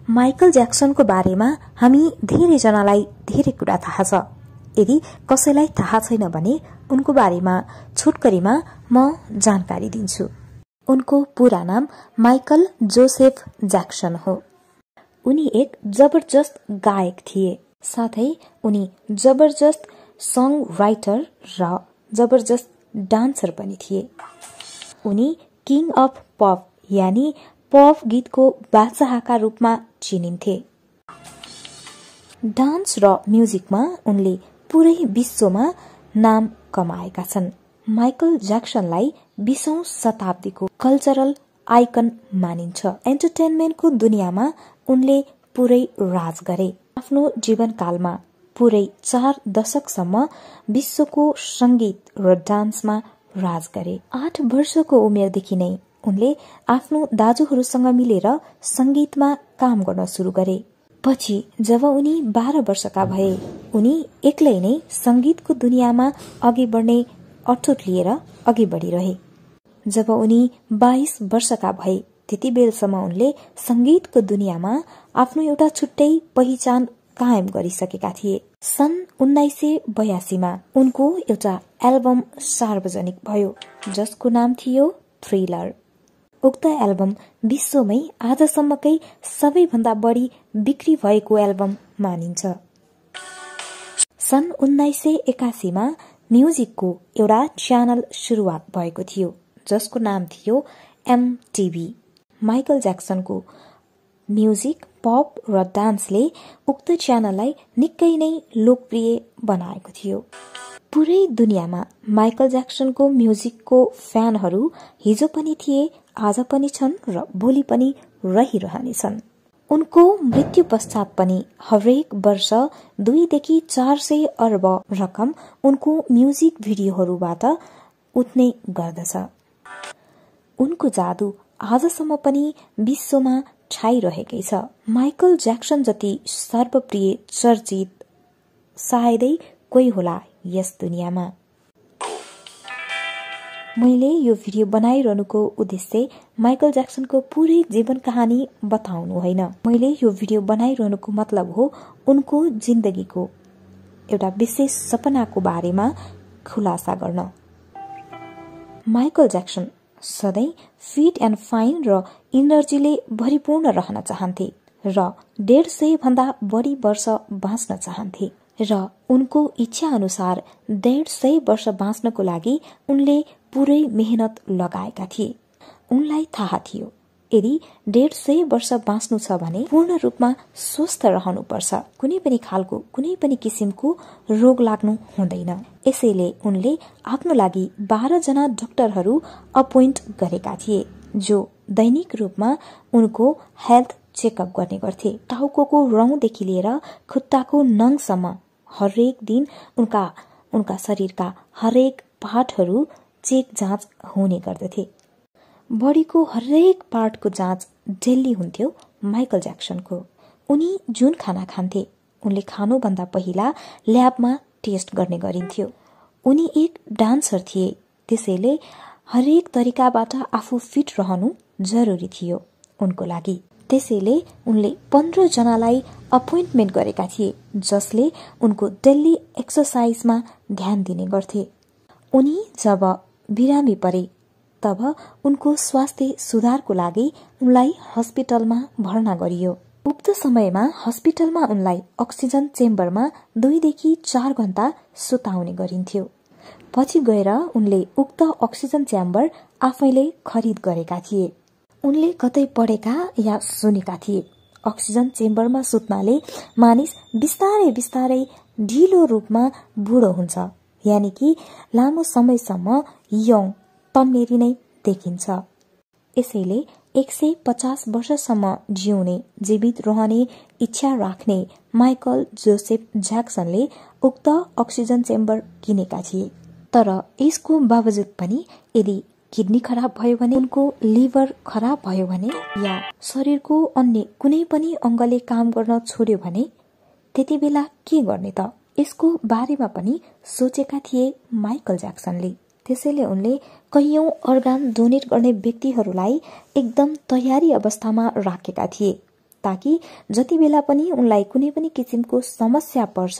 Michael ज्याक्सनको बारेमा हामी धेरैजनालाई धेरै कुरा थाहा छ। यदि कसैलाई थाहा छैन भने उनको बारेमा छोटकरीमा म जानकारी दिन्छु। उनको पूरा नाम माइकल जोसेफ ज्याक्सन हो। उनी एक जबरजस्त गायक थिए, साथै उनी जबरजस्त सङ राइटर र जबरजस्त डान्सर पनि थिए। उनी किङ अफ पप यानी पप गीतको बादशाहका रूपमा चिनिन्थे। डान्स र म्युजिकमा उनले पुरै विश्वमा नाम कमाएका छन्। माइकल ज्याक्सनलाई 20औं शताब्दीको कल्चरल आइकन मानिन्छ। एन्टरटेनमेन्टको दुनियाँमा उनले पुरै राज गरे। आफ्नो जीवनकालमा पुरै 4 दशकसम्म विश्वको संगीत र डान्समा राज गरे। 8 वर्षको उमेरदेखि नै उनले आफ्नो दाजुहरूसँग मिलेर संगीतमा काम गर्न सुरु गरे। पछि जब उनी 12 वर्षका भए, उनी एक्लै नै संगीतको दुनियाँमा अघि बढ्ने अठोट लिएर अघि बढिरहे। जब उनी 22 वर्षका भए, त्यति बेलसम्म उनले संगीतको दुनियाँमा आफ्नो एउटा छुट्टै पहिचान कायम गरिसकेका थिए। सन् 1982 मा उनको एउटा एल्बम सार्वजनिक भयो, जसको नाम थियो थ्रिलर। उक्त एल्बम विश्वमै आजसम्मकै सबैभन्दा बढी बिक्री भएको एल्बम मानिन्छ। सन् 1981 मा म्युजिकको एउटा च्यानल सुरुवात भएको थियो, जसको नाम थियो MTV। माइकल ज्याक्सनको म्युजिक, पप र डान्सले उक्त च्यानललाई निकै नै लोकप्रिय बनाएको थियो। पुरै दुनियाँमा माइकल ज्याक्सनको म्युजिकको फ्यानहरू हिजो पनि थिए, आज पनि छन् र भोलि पनि रहिरहनेछन्। उनको मृत्यु पश्चात पनि हरेक वर्ष 2 देखि 400 अर्ब रकम उनको म्युजिक भिडियोहरूबाट उठ्ने गर्दछ। उनको जादु आजसम्म पनि विश्वमा छाइरहेकै छ। माइकल ज्याक्सन जति सर्वप्रिय चर्चित सायदै कोही होला यस दुनियाँमा। मैले यो भिडियो बनाइरहनुको उद्देश्य माइकल ज्याक्सनको पूरै जीवन कहानी बताउनु होइन। मैले यो भिडियो बनाइरहनुको मतलब हो उनको जिन्दगीको एउटा विशेष सपनाको बारेमा खुलासा गर्न। माइकल ज्याक्सन सधैँ फिट एन्ड फाइन र इनर्जीले भरिपूर्ण रहन चाहन्थे र 150 भन्दा बढी वर्ष बाँच्न चाहन्थे र उनको इच्छा अनुसार 150 वर्ष बाँच्नको लागि उनले पुरै मेहनत लगाएका थिए। उनलाई थाहा थियो यदि 150 वर्ष बाँच्नु छ भने पूर्ण रूपमा स्वस्थ रहनुपर्छ। कुनै पनि खालको कुनै पनि किसिमको रोग लाग्नु हुँदैन। यसैले उनले आफ्नो लागि 12 जना डाक्टरहरू अपोइन्ट गरेका थिए, जो दैनिक रूपमा उनको हेल्थ चेकअप गर्ने गर्थे। टाउकोको रौंदेखि लिएर खुट्टाको नङसम्म हरेक दिन उनका शरीरका हरेक पार्टहरू चेक जाँच हुने गर्दथे। बडीको हरेक पार्टको जाँच डेली हुन्थ्यो माइकल ज्याक्सनको। उनी जुन खाना खान्थे उनले खानुभन्दा पहिला ल्याबमा टेस्ट गर्ने गरिन्थ्यो। उनी एक डान्सर थिए, त्यसैले हरेक तरिकाबाट आफू फिट रहनु जरुरी थियो उनको लागि। त्यसैले उनले 15 जनालाई अपोइन्टमेन्ट गरेका थिए, जसले उनको डेली एक्सरसाइजमा ध्यान दिने गर्थे। उनी जब बिरामी परे तब उनको स्वास्थ्य सुधारको लागि उनलाई हस्पिटलमा भर्ना गरियो। उक्त समयमा हस्पिटलमा उनलाई अक्सिजन चेम्बरमा 2 देखि 4 घण्टा सुताउने गरिन्थ्यो। पछि गएर उनले उक्त अक्सिजन च्याम्बर आफैले खरिद गरेका थिए। उनले कतै पढेका या सुनेका थिए अक्सिजन चेम्बरमा सुत्नाले मानिस बिस्तारै बिस्तारै ढिलो रूपमा बुढो हुन्छ, यानि कि लामो समयसम्म यङ तन्नेरी नै देखिन्छ। यसैले 150 वर्षसम्म जिउने, जीवित रहने इच्छा राख्ने माइकल जोसेफ ज्याक्सनले उक्त अक्सिजन चेम्बर किनेका थिए। तर यसको बावजुद पनि यदि किडनी खराब भयो भने, उनको लिभर खराब भयो भने या शरीरको अन्य कुनै पनि अंगले काम गर्न छोड्यो भने त्यति बेला के गर्ने त? यसको बारेमा पनि सोचेका थिए माइकल ज्याक्सनले। त्यसैले उनले कैयौं अर्गान डोनेट गर्ने व्यक्तिहरूलाई एकदम तयारी अवस्थामा राखेका थिए ताकि जति बेला पनि उनलाई कुनै पनि किसिमको समस्या पर्छ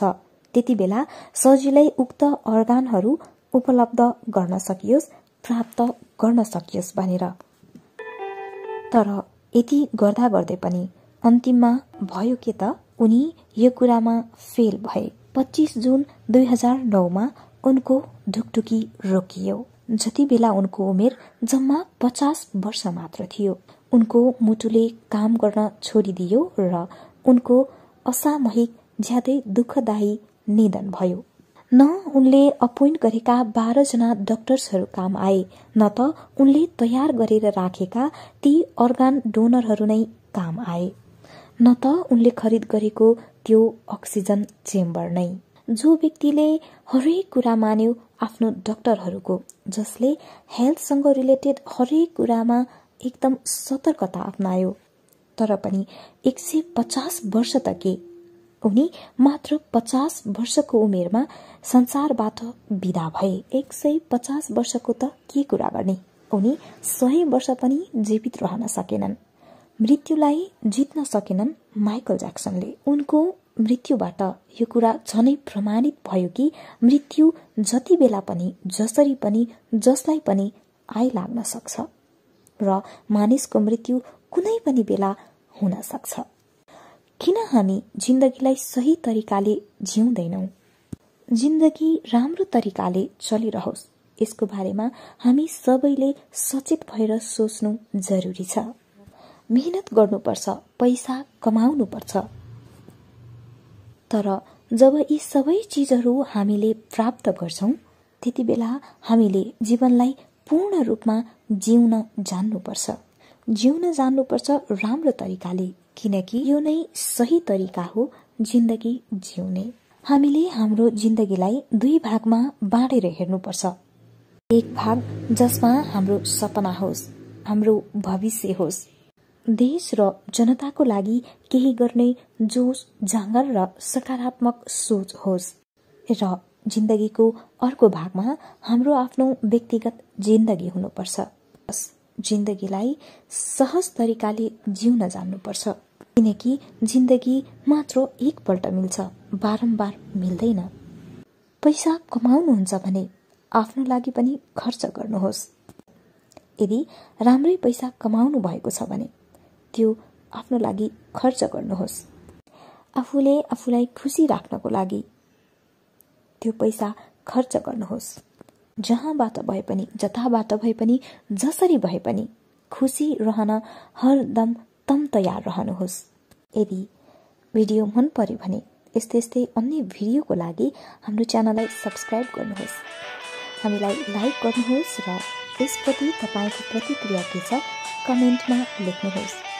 त्यति बेला सजिलै उक्त अर्गानहरू उपलब्ध गर्न सकियोस्, प्राप्त गर्न सकियोस् भनेर। तर यति गर्दा गर्दै पनि अन्तिममा भयो के त, उनी यो कुरामा फेल भए। 25 जुन 2009 मा उनको ढुकढुकी रोकियो जति बेला उनको उमेर जम्मा 50 वर्ष मात्र थियो। उनको मुटुले काम गर्न छोडिदियो र उनको असामयिक ज्यादै दुःखदायी निधन भयो। न उनले अपोइन्ट गरेका 12 जना डाक्टर्सहरू काम आए, न त उनले तयार गरेर राखेका ती अर्गान डोनरहरू नै काम आए, न त उनले खरिद गरेको त्यो अक्सिजन चेम्बर नै। जो व्यक्तिले हरेक कुरा मान्यो आफ्नो डाक्टरहरूको, जसले हेल्थसँग रिलेटेड हरेक कुरामा एकदम सतर्कता अपनायो, तर पनि 150 वर्ष त के, उनी मात्र 50 वर्षको उमेरमा संसारबाट विदा भए। 150 वर्षको त के कुरा गर्ने, उनी 100 वर्ष पनि जीवित रहन सकेनन्। मृत्युलाई जित्न सकेनन् माइकल ज्याक्सनले। उनको मृत्युबाट यो कुरा झनै प्रमाणित भयो कि मृत्यु जति बेला पनि, जसरी पनि, जसलाई पनि आइलाग्न सक्छ र मानिसको मृत्यु कुनै पनि बेला हुन सक्छ। किन हामी जिन्दगीलाई सही तरिकाले जिउँदैनौं? जिन्दगी राम्रो तरिकाले चलिरहोस्, यसको बारेमा हामी सबैले सचेत भएर सोच्नु जरुरी छ। मेहनत गर्नुपर्छ, पैसा कमाउनुपर्छ, तर जब यी सबै चीजहरू हामीले प्राप्त गर्छौं त्यति बेला हामीले जीवनलाई पूर्ण रूपमा जिउन जान्नुपर्छ। जिउन जान्नुपर्छ राम्रो तरिकाले, किनकि यो नै सही तरिका हो जिन्दगी जिउने। हामीले हाम्रो जिन्दगीलाई 2 भागमा बाँडेर हेर्नुपर्छ। एक भाग जसमा हाम्रो सपना होस्, हाम्रो भविष्य होस्, देश र जनताको लागि केही गर्ने जोश, जाँगर र सकारात्मक सोच होस्, र जिन्दगीको अर्को भागमा हाम्रो आफ्नो व्यक्तिगत जिन्दगी हुनुपर्छ। जिन्दगीलाई सहज तरिकाले जिउन जान्नुपर्छ, किनकि जिन्दगी मात्र एकपल्ट मिल्छ, बारम्बार मिल्दैन। पैसा कमाउनुहुन्छ भने आफ्नो लागि पनि खर्च गर्नुहोस्। यदि राम्रै पैसा कमाउनु भएको छ भने त्यो आफ्नो लागि खर्च गर्नुहोस्। आफूले आफूलाई खुसी राख्नको लागि त्यो पैसा खर्च गर्नुहोस्। जहाँबाट भए पनि, जताबाट भए पनि, जसरी भए पनि खुसी रहन हरदम तम तयार रहनुहोस्। यदि भिडियो मन पर्यो भने यस्तै यस्तै अन्य भिडियोको लागि हाम्रो च्यानललाई सब्स्क्राइब गर्नुहोस्, हामीलाई लाइक गर्नुहोस् र यसप्रति तपाईको प्रतिक्रिया के छ कमेन्टमा लेख्नुहोस्।